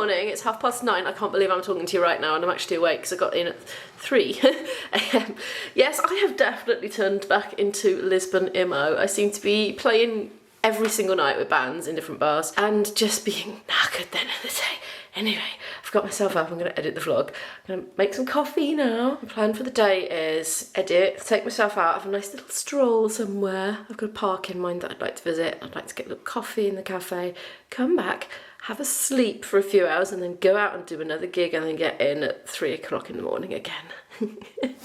morning, it's 9:30. I can't believe I'm talking to you right now and I'm actually awake because I got in at 3 a.m. Yes, I have definitely turned back into Lisbon emo. I seem to be playing every single night with bands in different bars and just being knackered at the end of the day. Anyway, I've got myself up, I'm going to edit the vlog. I'm going to make some coffee now. The plan for the day is edit, take myself out, have a nice little stroll somewhere. I've got a park in mind that I'd like to visit. I'd like to get a little coffee in the cafe, come back, have a sleep for a few hours and then go out and do another gig and then get in at 3 o'clock in the morning again.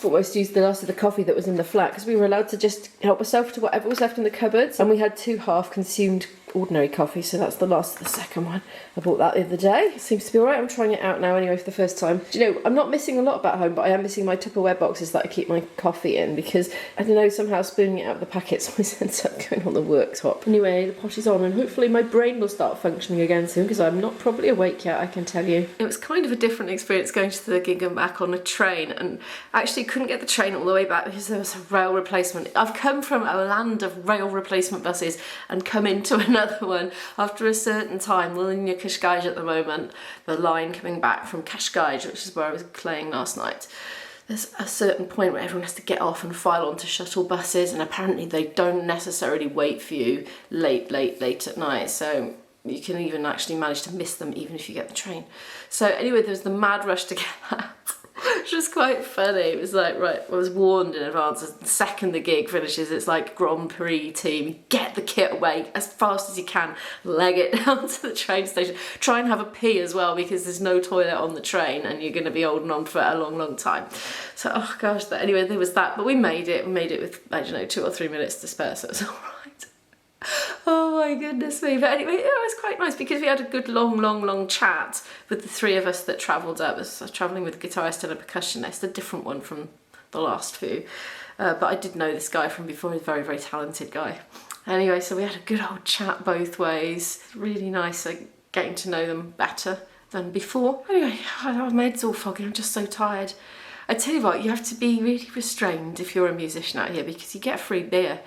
Almost used the last of the coffee that was in the flat because we were allowed to just help ourselves to whatever was left in the cupboards, and we had 2 half-consumed ordinary coffee, so that's the last of the second one. I bought that the other day. It seems to be alright. I'm trying it out now anyway for the first time. Do you know, I'm not missing a lot about home, but I am missing my Tupperware boxes that I keep my coffee in because, I don't know, somehow spooning it out of the packets always ends up going on the worktop. Anyway, the pot is on and hopefully my brain will start functioning again soon because I'm not properly awake yet, I can tell you. It was kind of a different experience going to the gig and back on a train, and I actually couldn't get the train all the way back because there was a rail replacement. I've come from a land of rail replacement buses and come into another one after a certain time. We're in Cascais at the moment, the line coming back from Cascais, which is where I was playing last night. There's a certain point where everyone has to get off and file onto shuttle buses, and apparently they don't necessarily wait for you late at night, so you can even actually manage to miss them even if you get the train. So anyway, there was the mad rush to get that. Which was quite funny. It was like, right, I was warned in advance, the second the gig finishes, it's like Grand Prix team, get the kit away as fast as you can, leg it down to the train station. Try and have a pee as well because there's no toilet on the train and you're going to be holding on for a long time. So, oh gosh, anyway, there was that, but we made it with, I don't know, 2 or 3 minutes to spare, so it was all right. Oh my goodness me. But anyway, it was quite nice because we had a good long chat with the 3 of us that travelled up. I was travelling with a guitarist and a percussionist, a different one from the last few. But I did know this guy from before, he's a very talented guy. Anyway, so we had a good old chat both ways. Really nice, getting to know them better than before. Anyway, my head's all foggy, I'm just so tired. I tell you what, you have to be really restrained if you're a musician out here because you get free beer.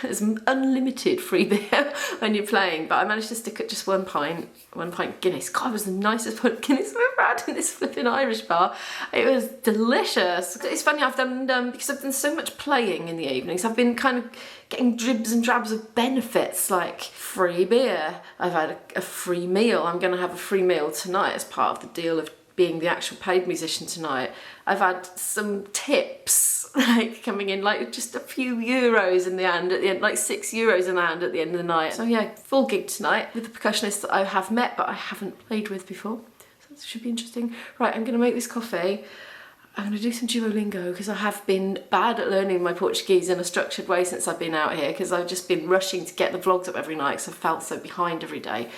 There's unlimited free beer when you're playing, but I managed to stick at just one pint Guinness. God, it was the nicest pint Guinness I've ever had in this flipping Irish bar. It was delicious. It's funny, I've done, because I've done so much playing in the evenings, I've been kind of getting dribs and drabs of benefits like free beer. I've had a free meal. I'm going to have a free meal tonight as part of the deal of being the actual paid musician tonight. I've had some tips like coming in, like just a few euros in the hand at the end, like €6 in the hand at the end of the night. So yeah, full gig tonight with the percussionist that I have met but I haven't played with before. So this should be interesting. Right, I'm gonna make this coffee. I'm gonna do some Duolingo because I have been bad at learning my Portuguese in a structured way since I've been out here because I've just been rushing to get the vlogs up every night because I felt so behind every day.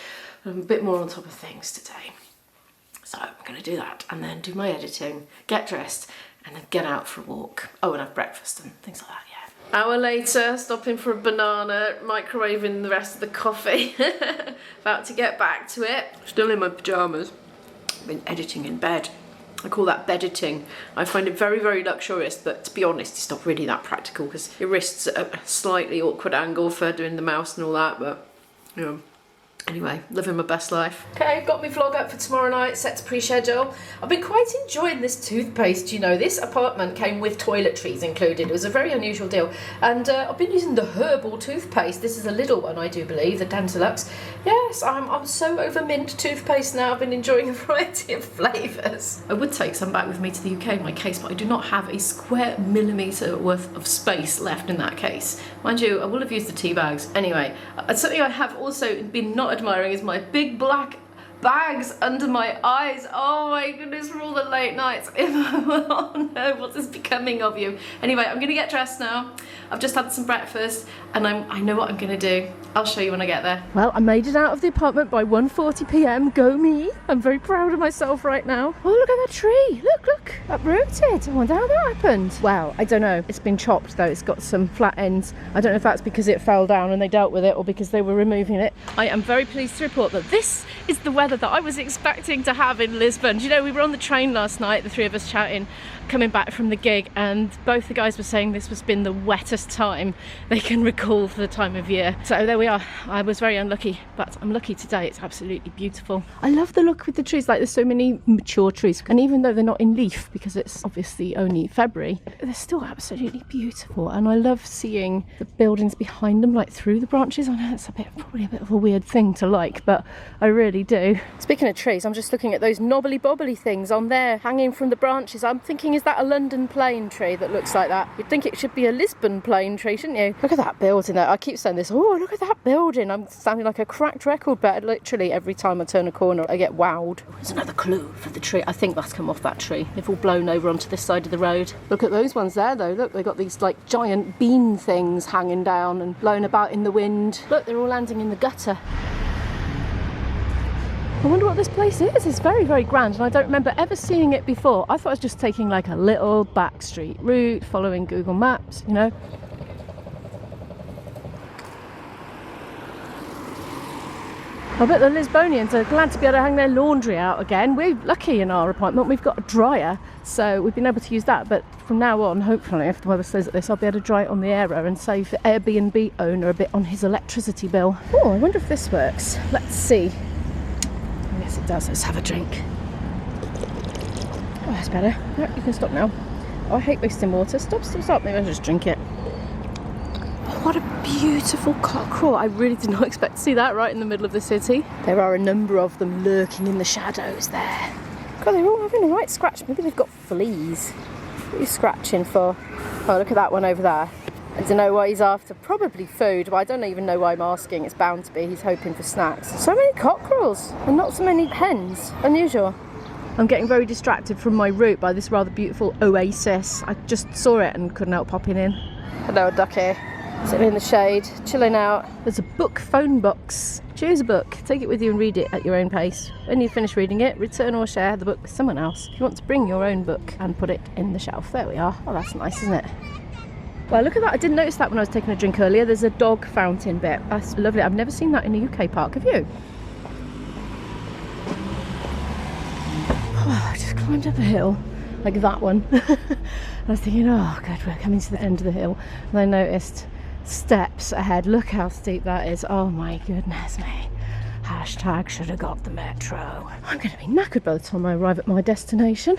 I'm a bit more on top of things today. So I'm going to do that and then do my editing, get dressed and then get out for a walk. Oh, and have breakfast and things like that, yeah. Hour later, stopping for a banana, microwaving the rest of the coffee. About to get back to it. Still in my pyjamas. Been editing in bed. I call that bed-editing. I find it very luxurious, but to be honest, it's not really that practical because your wrist's at a slightly awkward angle for doing the mouse and all that, but you know. Anyway, living my best life. Okay, got my vlog up for tomorrow night, set to pre-schedule. I've been quite enjoying this toothpaste, you know. This apartment came with toiletries included. It was a very unusual deal. And I've been using the herbal toothpaste. This is a little one, I do believe, the Dentalux. Yes, I'm so over mint toothpaste now. I've been enjoying a variety of flavours. I would take some back with me to the UK in my case, but I do not have a square millimetre worth of space left in that case. Mind you, I will have used the tea bags. Anyway, something I have also been not admiring is my big black bags under my eyes. Oh my goodness, for all the late nights. Oh no, what is becoming of you? Anyway, I'm gonna get dressed now. I've just had some breakfast and I know what I'm gonna do. I'll show you when I get there. Well, I made it out of the apartment by 1:40 p.m. Go me. I'm very proud of myself right now. Oh, look at that tree. Look, uprooted. I wonder how that happened. Well, I don't know. It's been chopped though. It's got some flat ends. I don't know if that's because it fell down and they dealt with it or because they were removing it. I am very pleased to report that this is the weather weather that I was expecting to have in Lisbon. You know, we were on the train last night, the three of us chatting, coming back from the gig, and both the guys were saying this has been the wettest time they can recall for the time of year. So there we are. I was very unlucky, but I'm lucky today. It's absolutely beautiful. I love the look with the trees. Like, there's so many mature trees, and even though they're not in leaf because it's obviously only February, they're still absolutely beautiful. And I love seeing the buildings behind them, like through the branches. I know it's probably a bit of a weird thing to like, but I really do. Speaking of trees, I'm just looking at those knobbly bobbly things on there hanging from the branches. I'm thinking, is that a London plane tree that looks like that? You'd think it should be a Lisbon plane tree, shouldn't you? Look at that building there. I keep saying this, oh, look at that building. I'm sounding like a cracked record, but literally every time I turn a corner I get wowed. There's another clue for the tree. I think that's come off that tree. They've all blown over onto this side of the road. Look at those ones there though. Look, they've got these like giant bean things hanging down and blown about in the wind. Look, they're all landing in the gutter. I wonder what this place is. It's very, very grand, and I don't remember ever seeing it before. I thought I was just taking like a little back street route, following Google Maps, you know. I bet the Lisbonians are glad to be able to hang their laundry out again. We're lucky in our apartment, we've got a dryer, so we've been able to use that. But from now on, hopefully, if the weather stays like this, I'll be able to dry it on the aero and save the Airbnb owner a bit on his electricity bill. Oh, I wonder if this works. Let's see. Yes, it does. Let's have a drink. Oh, that's better. Right, you can stop now. Oh, I hate wasting water. Stop. Maybe I'll just drink it. Oh, what a beautiful cockerel. I really did not expect to see that right in the middle of the city. There are a number of them lurking in the shadows there. God, they're all having a right scratch. Maybe they've got fleas. What are you scratching for? Oh, look at that one over there. I don't know what he's after. Probably food, but I don't even know why I'm asking. It's bound to be. He's hoping for snacks. So many cockerels and not so many hens. Unusual. I'm getting very distracted from my route by this rather beautiful oasis. I just saw it and couldn't help popping in. Hello, ducky. Sitting in the shade, chilling out. There's a book phone box. Choose a book, take it with you and read it at your own pace. When you finish reading it, return or share the book with someone else. If you want to bring your own book and put it in the shelf. There we are. Oh, that's nice, isn't it? Well, look at that. I didn't notice that when I was taking a drink earlier. There's a dog fountain bit. That's lovely. I've never seen that in a UK park. Have you? Oh, I just climbed up a hill, like that one. I was thinking, oh, God, we're coming to the end of the hill. And I noticed steps ahead. Look how steep that is. Oh, my goodness me. Hashtag should have got the metro. I'm going to be knackered by the time I arrive at my destination.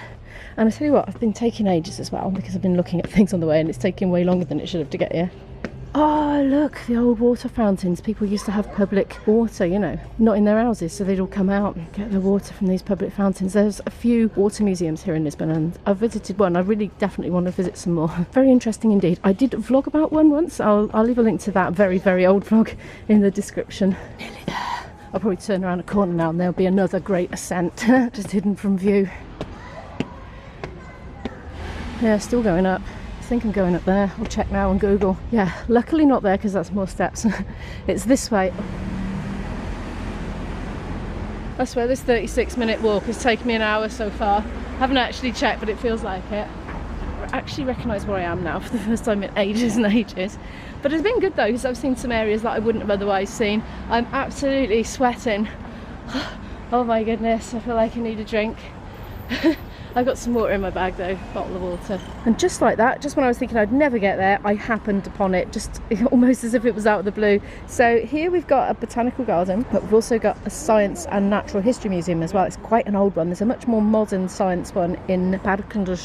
And I tell you what, I've been taking ages as well because I've been looking at things on the way and it's taking way longer than it should have to get here. Oh, look, the old water fountains. People used to have public water, you know, not in their houses, so they'd all come out and get their water from these public fountains. There's a few water museums here in Lisbon and I've visited one. I really definitely want to visit some more. Very interesting indeed. I did vlog about one once. I'll leave a link to that very, very old vlog in the description. Nearly there. I'll probably turn around a corner now and there'll be another great ascent just hidden from view. Yeah, still going up. I think I'm going up there. I'll check now on Google. Yeah, luckily not there because that's more steps. It's this way. I swear this 36-minute walk has taken me an hour so far. I haven't actually checked, but it feels like it. I actually recognise where I am now for the first time in ages and ages. But it's been good though because I've seen some areas that I wouldn't have otherwise seen. I'm absolutely sweating. Oh my goodness, I feel like I need a drink. I've got some water in my bag though, bottle of water. And just like that, just when I was thinking I'd never get there, I happened upon it, just almost as if it was out of the blue. So here we've got a botanical garden, but we've also got a science and natural history museum as well. It's quite an old one. There's a much more modern science one in Portugal,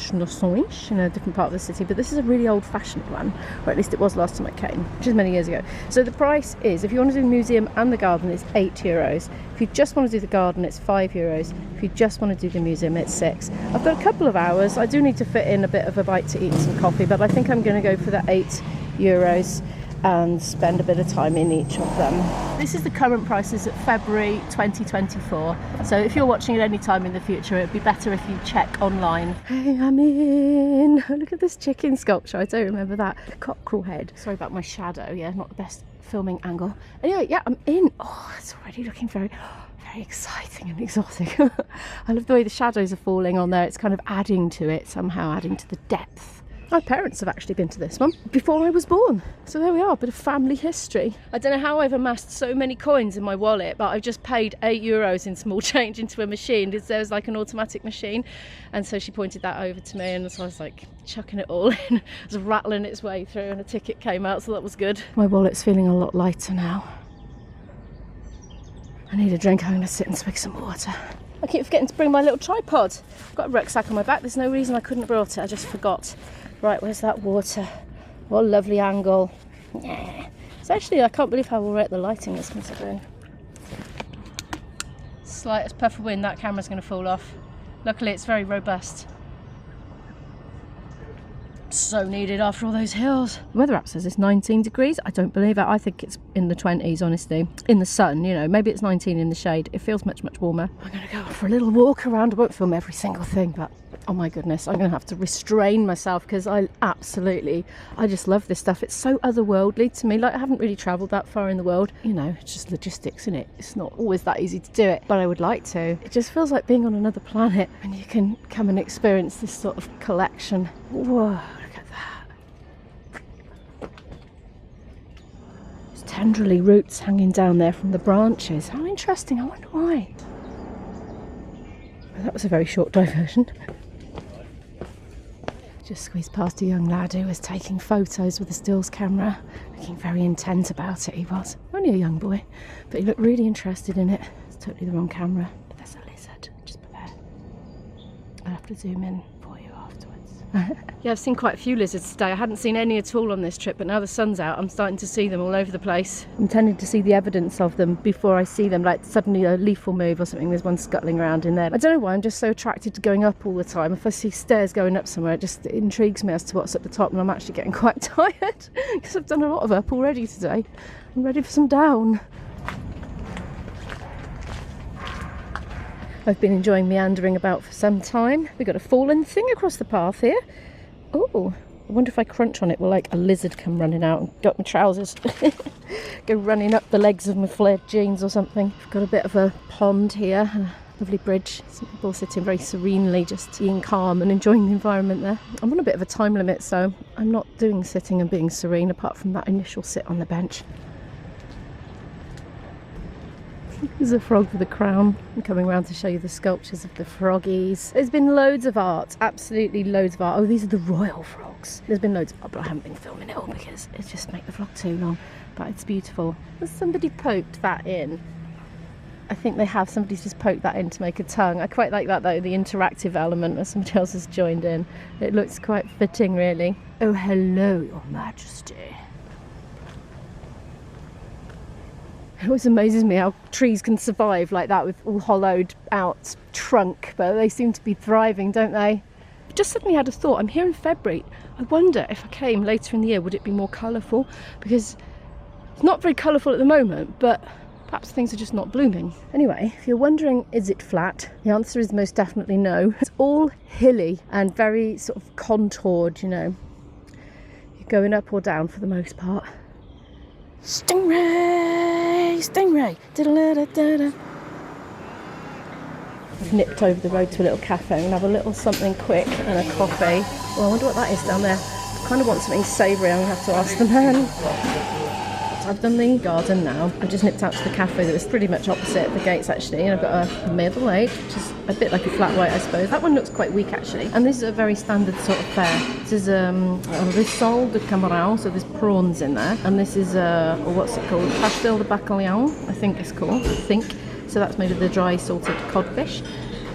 in a different part of the city, but this is a really old-fashioned one, or at least it was last time I came, which is many years ago. So the price is, if you want to do the museum and the garden, it's €8. If you just want to do the garden, it's €5. If you just want to do the museum, it's €6. I've got a couple of hours. I do need to fit in a bit of a bite to eat and some coffee, but I think I'm going to go for the €8 and spend a bit of time in each of them. This is the current prices at February 2024. So if you're watching at any time in the future, it'd be better if you check online. Hey, I'm in. Look at this chicken sculpture. I don't remember that. Cockerel head. Sorry about my shadow. Yeah, not the best filming angle. Anyway, yeah, I'm in. Oh, it's already looking very exciting and exotic. I love the way the shadows are falling on there. It's kind of adding to it, somehow adding to the depth My parents have actually been to this one before I was born. So there we are, a bit of family history. I don't know how I've amassed so many coins in my wallet, but I've just paid €8 in small change into a machine. There's like an automatic machine. And so she pointed that over to me, and so I was like chucking it all in. It was rattling its way through, and a ticket came out, so that was good. My wallet's feeling a lot lighter now. I need a drink. I'm going to sit and swig some water. I keep forgetting to bring my little tripod. I've got a rucksack on my back. There's no reason I couldn't have brought it. I just forgot. Right, where's that water? What a lovely angle. Yeah. So actually, I can't believe how alright the lighting is considering. Slightest puff of wind, that camera's going to fall off. Luckily, it's very robust. So needed after all those hills. The weather app says it's 19 degrees. I don't believe it. I think it's in the 20s, honestly. In the sun, you know, maybe it's 19 in the shade. It feels much, much warmer. I'm going to go for a little walk around. I won't film every single thing, but oh my goodness, I'm going to have to restrain myself because I just love this stuff. It's so otherworldly to me. Like, I haven't really travelled that far in the world. You know, it's just logistics, isn't it? It's not always that easy to do it, but I would like to. It just feels like being on another planet, and you can come and experience this sort of collection. Whoa, look at that. There's tendrily roots hanging down there from the branches. How interesting. I wonder why. Well, that was a very short diversion. Just squeezed past a young lad who was taking photos with a stills camera, looking very intent about it. He was only a young boy, but he looked really interested in it. It's totally the wrong camera, but there's a lizard just there. I'll have to zoom in for you afterwards. Yeah, I've seen quite a few lizards today. I hadn't seen any at all on this trip, but now the sun's out, I'm starting to see them all over the place. I'm tending to see the evidence of them before I see them, like suddenly a leaf will move or something. There's one scuttling around in there. I don't know why, I'm just so attracted to going up all the time. If I see stairs going up somewhere, it just intrigues me as to what's at the top, and I'm actually getting quite tired because I've done a lot of up already today. I'm ready for some down. I've been enjoying meandering about for some time. We've got a fallen thing across the path here. Oh, I wonder if I crunch on it, will like a lizard come running out and got my trousers. Go running up the legs of my flared jeans or something. I've got a bit of a pond here, a lovely bridge. Some people sitting very serenely, just being calm and enjoying the environment there. I'm on a bit of a time limit, so I'm not doing sitting and being serene apart from that initial sit on the bench. There's a frog with a crown. I'm coming around to show you the sculptures of the froggies. There's been loads of art, absolutely loads of art. Oh, these are the royal frogs. There's been loads of art, but I haven't been filming it all because it just makes the vlog too long. But it's beautiful. Has somebody poked that in? I think they have. Somebody's just poked that in to make a tongue. I quite like that though, the interactive element that somebody else has joined in. It looks quite fitting, really. Oh, hello, Your Majesty. It always amazes me how trees can survive like that with all hollowed out trunk, but they seem to be thriving, don't they? I just suddenly had a thought. I'm here in February. I wonder if I came later in the year, would it be more colourful? Because it's not very colourful at the moment, but perhaps things are just not blooming. Anyway, if you're wondering, is it flat? The answer is most definitely no. It's all hilly and very sort of contoured, you know. You're going up or down for the most part. Stingray! Stingray! Da-da-da-da-da. I've nipped over the road to a little cafe and have a little something quick and a coffee. Well, I wonder what that is down there. I kind of want something savoury. I'm going to have to ask the man. I've done the garden now. I've just nipped out to the cafe that was pretty much opposite the gates actually, and I've got a middle eight, which is a bit like a flat white I suppose. That one looks quite weak actually, and this is a very standard sort of fare. This is a risole de camarão, so there's prawns in there, and this is what's it called? Pastel de bacalhau, I think it's called. So that's made of the dry salted codfish.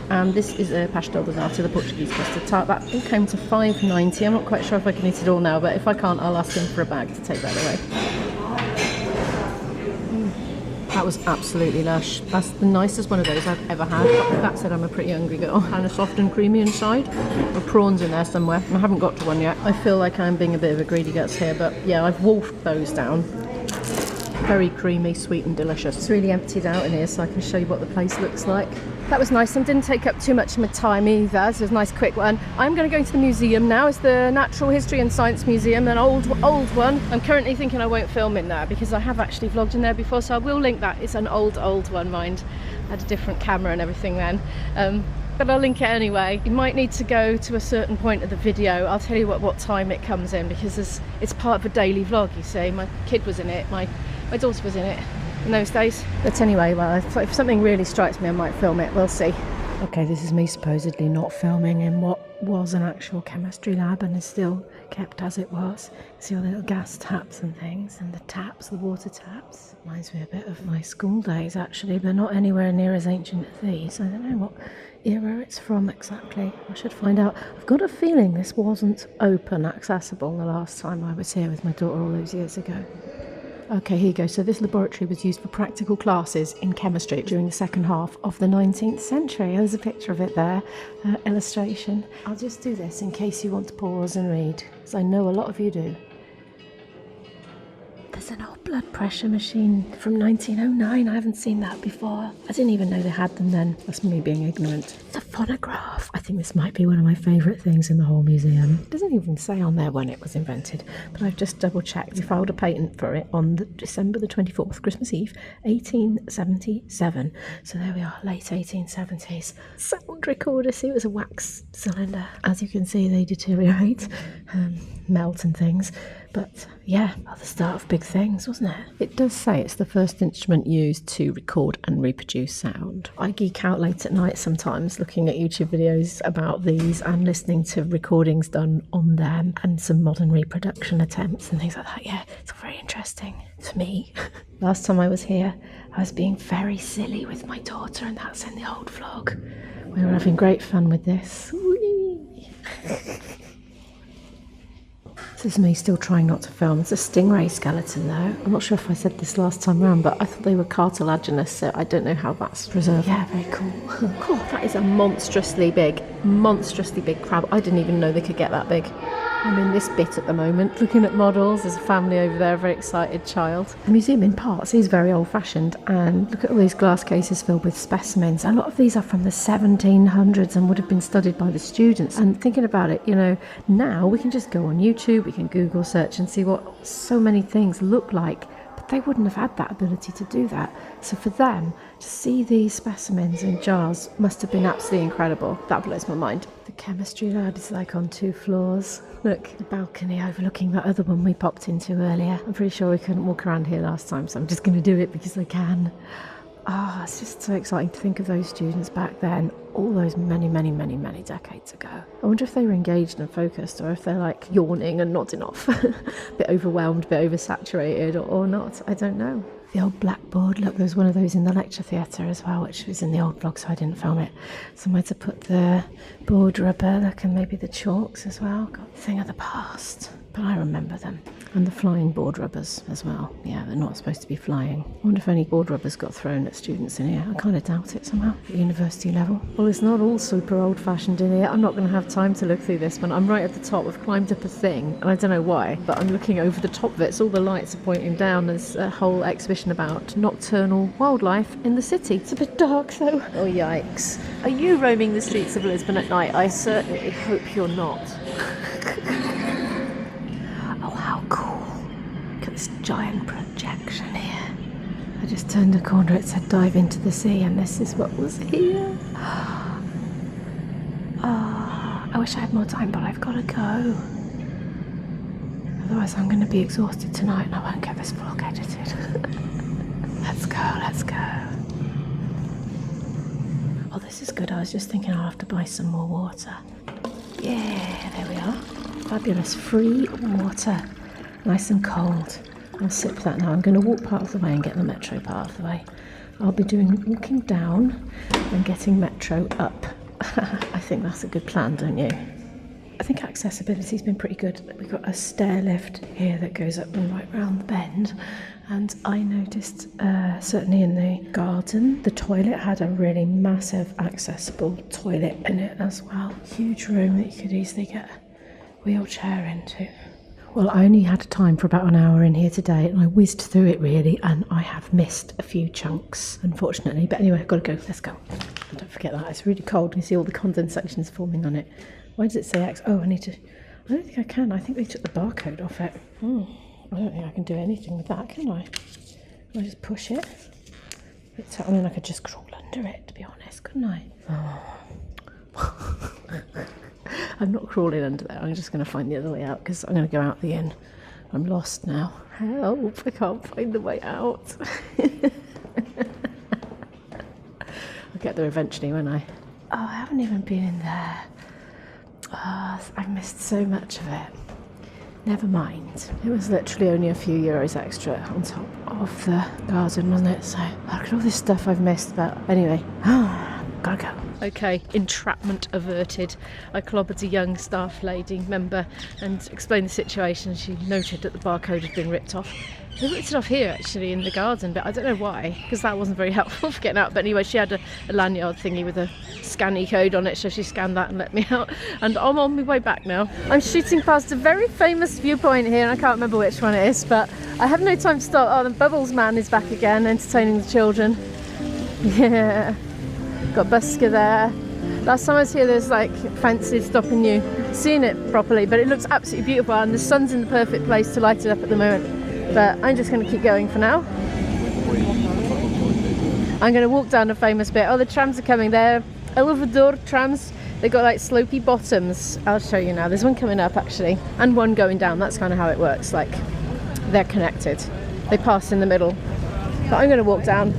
And this is a pastel de nata, the Portuguese custard tart. That all came to $5.90. I'm not quite sure if I can eat it all now, but if I can't, I'll ask him for a bag to take that away. That was absolutely lush. That's the nicest one of those I've ever had. But with that said, I'm a pretty hungry girl. Kind of soft and creamy inside. With prawns in there somewhere. I haven't got to one yet. I feel like I'm being a bit of a greedy guts here, but yeah, I've wolfed those down. Very creamy, sweet and delicious. It's really emptied out in here so I can show you what the place looks like. That was nice and didn't take up too much of my time either, so it was a nice quick one. I'm going to go into the museum now. It's the Natural History and Science Museum, an old one. I'm currently thinking I won't film in there because I have actually vlogged in there before, so I will link that. It's an old one, mind. I had a different camera and everything then. but I'll link it anyway. You might need to go to a certain point of the video. I'll tell you what time it comes in, because it's part of a daily vlog, you see. My kid was in it, my daughter was in it in those days. But anyway, well, if something really strikes me, I might film it. We'll see. Okay, this is me supposedly not filming in what was an actual chemistry lab and is still kept as it was. See all the little gas taps and things, and the taps, the water taps. Reminds me a bit of my school days actually, but not anywhere near as ancient as these. I don't know what era it's from exactly. I should find out. I've got a feeling this wasn't open accessible the last time I was here with my daughter all those years ago. Okay, here you go. So this laboratory was used for practical classes in chemistry during the second half of the 19th century. There's a picture of it there, illustration. I'll just do this in case you want to pause and read, because I know a lot of you do. There's an old blood pressure machine from 1909. I haven't seen that before. I didn't even know they had them then. That's me being ignorant. It's a phonograph. I think this might be one of my favourite things in the whole museum. It doesn't even say on there when it was invented, but I've just double checked. They filed a patent for it on December the 24th, Christmas Eve, 1877. So there we are, late 1870s. Sound recorder. See, it was a wax cylinder. As you can see, they deteriorate, melt and things. But yeah, the start of big things, wasn't it? It does say it's the first instrument used to record and reproduce sound. I geek out late at night sometimes looking at YouTube videos about these and listening to recordings done on them and some modern reproduction attempts and things like that. Yeah, it's very interesting to me. Last time I was here, I was being very silly with my daughter, and that's in the old vlog. We were having great fun with this. Whee! This is me still trying not to film. It's a stingray skeleton though. I'm not sure if I said this last time around, but I thought they were cartilaginous, so I don't know how that's preserved. Yeah, very cool. Cool. That is a monstrously big crab. I didn't even know they could get that big. I'm in this bit at the moment, looking at models. There's a family over there, a very excited child. The museum in parts is very old-fashioned, and look at all these glass cases filled with specimens. A lot of these are from the 1700s and would have been studied by the students. And thinking about it, you know, now we can just go on YouTube, we can Google search and see what so many things look like. They wouldn't have had that ability to do that. So for them to see these specimens in jars must have been absolutely incredible. That blows my mind. The chemistry lab is like on 2 floors. Look, the balcony overlooking that other one we popped into earlier. I'm pretty sure we couldn't walk around here last time, so I'm just going to do it because I can. It's just so exciting to think of those students back then, all those many decades ago. I wonder if they were engaged and focused, or if they're like yawning and nodding off. A bit overwhelmed, a bit oversaturated, or not. I don't know. The old blackboard, look, there was one of those in the lecture theatre as well, which was in the old vlog, so I didn't film it. Somewhere to put the board rubber, look, and maybe the chalks as well. God, thing of the past. But I remember them. And the flying board rubbers as well. Yeah, they're not supposed to be flying. I wonder if any board rubbers got thrown at students in here. I kind of doubt it somehow, at university level. Well, it's not all super old-fashioned in here. I'm not going to have time to look through this one. I'm right at the top. I've climbed up a thing, and I don't know why, but I'm looking over the top of it, so all the lights are pointing down. There's a whole exhibition about nocturnal wildlife in the city. It's a bit dark, though. Oh, yikes. Are you roaming the streets of Lisbon at night? I certainly hope you're not. Cool. Look at this giant projection here. I just turned a corner, it said dive into the sea, and this is what was here. I wish I had more time, but I've got to go. Otherwise I'm going to be exhausted tonight and I won't get this vlog edited. Let's go. Oh, this is good. I was just thinking I'll have to buy some more water. Yeah, there we are. Fabulous free water. Nice and cold. I'll sip that now. I'm going to walk part of the way and get the metro part of the way. I'll be doing walking down and getting metro up. I think that's a good plan, don't you? I think accessibility's been pretty good. We've got a stair lift here that goes up and right round the bend. And I noticed, certainly in the garden, the toilet had a really massive accessible toilet in it as well. Huge room that you could easily get a wheelchair into. Well, I only had time for about an hour in here today, and I whizzed through it really, and I have missed a few chunks, unfortunately. But anyway, I've got to go. Let's go. And don't forget that. It's really cold. You see all the condensations forming on it. Why does it say X? Oh, I don't think I can. I think they took the barcode off it. I don't think I can do anything with that, can I? Can I just push it? I mean, I could just crawl under it, to be honest, couldn't I? Oh. I'm not crawling under there. I'm just going to find the other way out because I'm going to go out the inn. I'm lost now. Help, I can't find the way out. I'll get there eventually, won't I? Oh, I haven't even been in there. Oh, I've missed so much of it. Never mind. It was literally only a few euros extra on top of the garden, wasn't it? So look at all this stuff I've missed. But anyway, gotta go. Okay, entrapment averted. I clobbered a young staff lady member and explained the situation. She noted that the barcode had been ripped off. They ripped it off here actually in the garden, but I don't know why, because that wasn't very helpful for getting out. But anyway, she had a lanyard thingy with a scanny code on it, so she scanned that and let me out. And I'm on my way back now. I'm shooting past a very famous viewpoint here, and I can't remember which one it is, but I have no time to stop. Oh, the Bubbles man is back again, entertaining the children. Yeah. Got Busker there. Last time I was here there's like fences stopping you seeing it properly, but it looks absolutely beautiful and the sun's in the perfect place to light it up at the moment. But I'm just going to keep going for now. I'm going to walk down the famous bit. Oh, the trams are coming there. Elevador trams. They've got like slopey bottoms. I'll show you now. There's one coming up actually and one going down. That's kind of how it works. Like they're connected. They pass in the middle. But I'm going to walk down.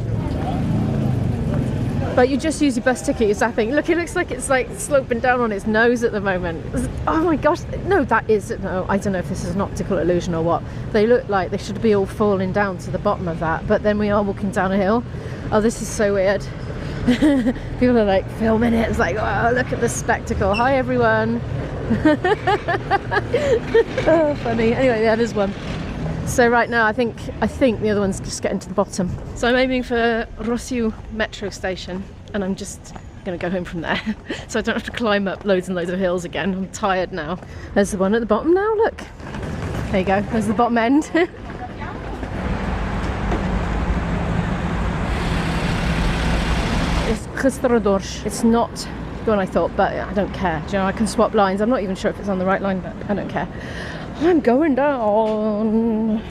But you just use your bus ticket, you're zapping. Look, it looks like it's like sloping down on its nose at the moment. Oh my gosh, no, that is, no, I don't know if this is an optical illusion or what. They look like they should be all falling down to the bottom of that, but then we are walking down a hill. Oh, this is so weird. People are like filming it. It's like, oh, look at the spectacle. Hi, everyone. Oh, funny. Anyway, yeah, there's one. So right now I think the other one's just getting to the bottom. So I'm aiming for Rossiu metro station and I'm just going to go home from there. So I don't have to climb up loads and loads of hills again. I'm tired now. There's the one at the bottom now, look. There you go, there's the bottom end. It's Restaurador. It's not the one I thought, but I don't care. Do you know, I can swap lines. I'm not even sure if it's on the right line, but I don't care. I'm going down.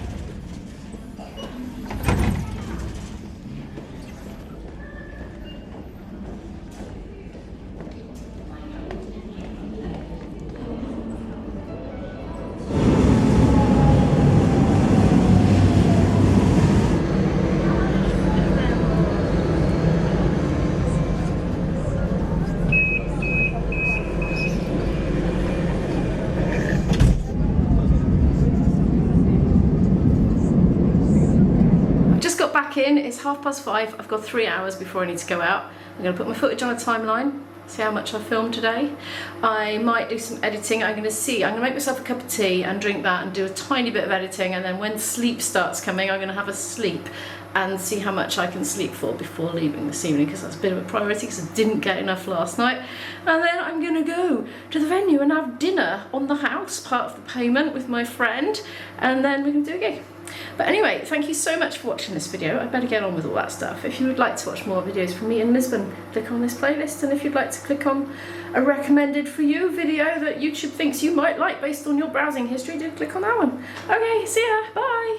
It's 5:30. I've got 3 hours before I need to go out. I'm going to put my footage on a timeline, see how much I filmed today. I might do some editing. I'm going to make myself a cup of tea and drink that and do a tiny bit of editing, and then when sleep starts coming I'm going to have a sleep and see how much I can sleep for before leaving this evening, because that's a bit of a priority because I didn't get enough last night. And then I'm going to go to the venue and have dinner on the house, part of the payment, with my friend, and then we can do a gig. But anyway, thank you so much for watching this video. I better get on with all that stuff. If you would like to watch more videos from me in Lisbon, click on this playlist, and if you'd like to click on a recommended for you video that YouTube thinks you might like based on your browsing history, do click on that one. Okay, see ya, bye!